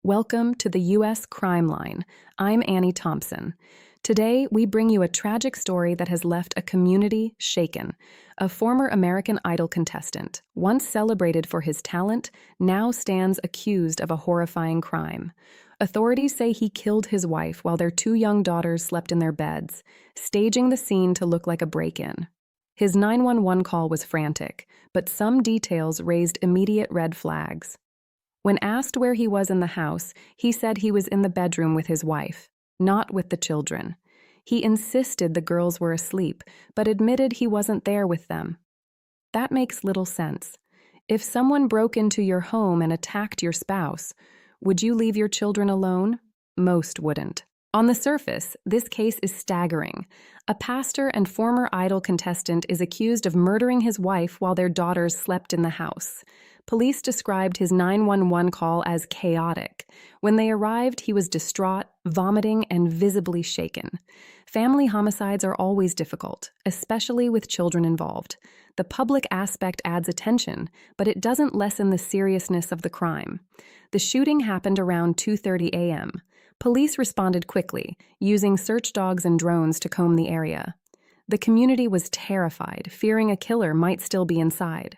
Welcome to the U.S. Crime Line. I'm Annie Thompson. Today, we bring you a tragic story that has left a community shaken. A former American Idol contestant, once celebrated for his talent, now stands accused of a horrifying crime. Authorities say he killed his wife while their two young daughters slept in their beds, staging the scene to look like a break-in. His 911 call was frantic, but some details raised immediate red flags. When asked where he was in the house, he said he was in the bedroom with his wife, not with the children. He insisted the girls were asleep, but admitted he wasn't there with them. That makes little sense. If someone broke into your home and attacked your spouse, would you leave your children alone? Most wouldn't. On the surface, this case is staggering. A pastor and former Idol contestant is accused of murdering his wife while their daughters slept in the house. Police described his 911 call as chaotic. When they arrived, he was distraught, vomiting, and visibly shaken. Family homicides are always difficult, especially with children involved. The public aspect adds attention, but it doesn't lessen the seriousness of the crime. The shooting happened around 2:30 a.m. Police responded quickly, using search dogs and drones to comb the area. The community was terrified, fearing a killer might still be inside.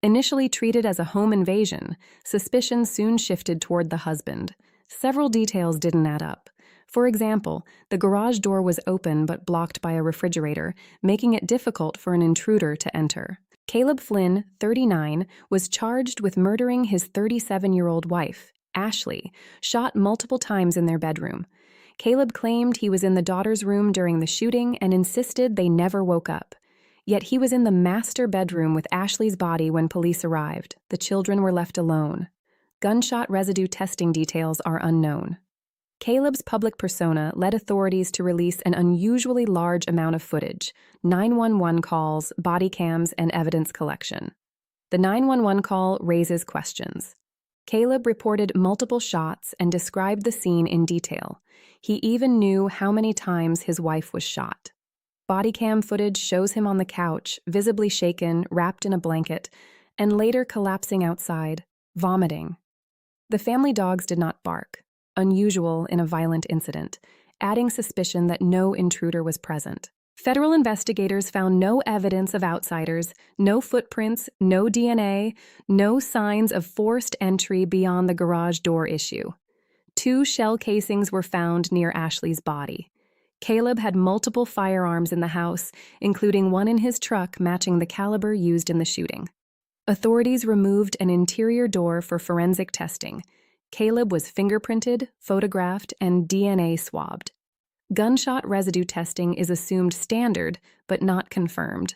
Initially treated as a home invasion, suspicion soon shifted toward the husband. Several details didn't add up. For example, the garage door was open but blocked by a refrigerator, making it difficult for an intruder to enter. Caleb Flynn, 39, was charged with murdering his 37-year-old wife, Ashley, shot multiple times in their bedroom. Caleb claimed he was in the daughter's room during the shooting and insisted they never woke up. Yet he was in the master bedroom with Ashley's body when police arrived. The children were left alone. Gunshot residue testing details are unknown. Caleb's public persona led authorities to release an unusually large amount of footage: 911 calls, body cams, and evidence collection. The 911 call raises questions. Caleb reported multiple shots and described the scene in detail. He even knew how many times his wife was shot. Body cam footage shows him on the couch, visibly shaken, wrapped in a blanket, and later collapsing outside, vomiting. The family dogs did not bark, unusual in a violent incident, adding suspicion that no intruder was present. Federal investigators found no evidence of outsiders, no footprints, no DNA, no signs of forced entry beyond the garage door issue. 2 shell casings were found near Ashley's body. Caleb had multiple firearms in the house, including one in his truck matching the caliber used in the shooting. Authorities removed an interior door for forensic testing. Caleb was fingerprinted, photographed, and DNA swabbed. Gunshot residue testing is assumed standard, but not confirmed.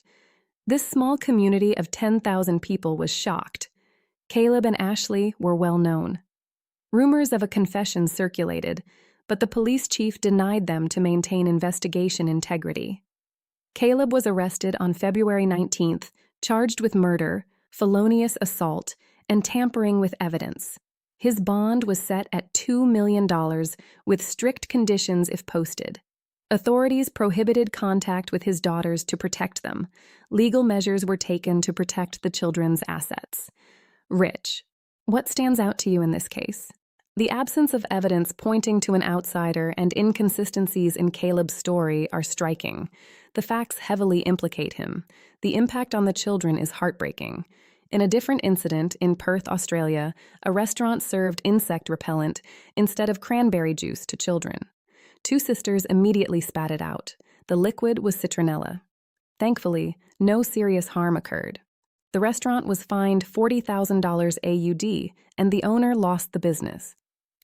This small community of 10,000 people was shocked. Caleb and Ashley were well known. Rumors of a confession circulated, but the police chief denied them to maintain investigation integrity. Caleb was arrested on February 19th, charged with murder, felonious assault, and tampering with evidence. His bond was set at $2 million, with strict conditions if posted. Authorities prohibited contact with his daughters to protect them. Legal measures were taken to protect the children's assets. Rich, what stands out to you in this case? The absence of evidence pointing to an outsider and inconsistencies in Caleb's story are striking. The facts heavily implicate him. The impact on the children is heartbreaking. In a different incident in Perth, Australia, a restaurant served insect repellent instead of cranberry juice to children. 2 sisters immediately spat it out. The liquid was citronella. Thankfully, no serious harm occurred. The restaurant was fined $40,000 AUD, and the owner lost the business.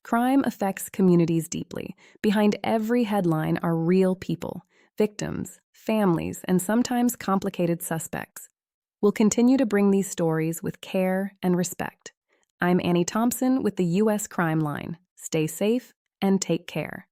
Crime affects communities deeply. Behind every headline are real people, victims, families, and sometimes complicated suspects. We'll continue to bring these stories with care and respect. I'm Annie Thompson with the U.S. Crime Line. Stay safe and take care.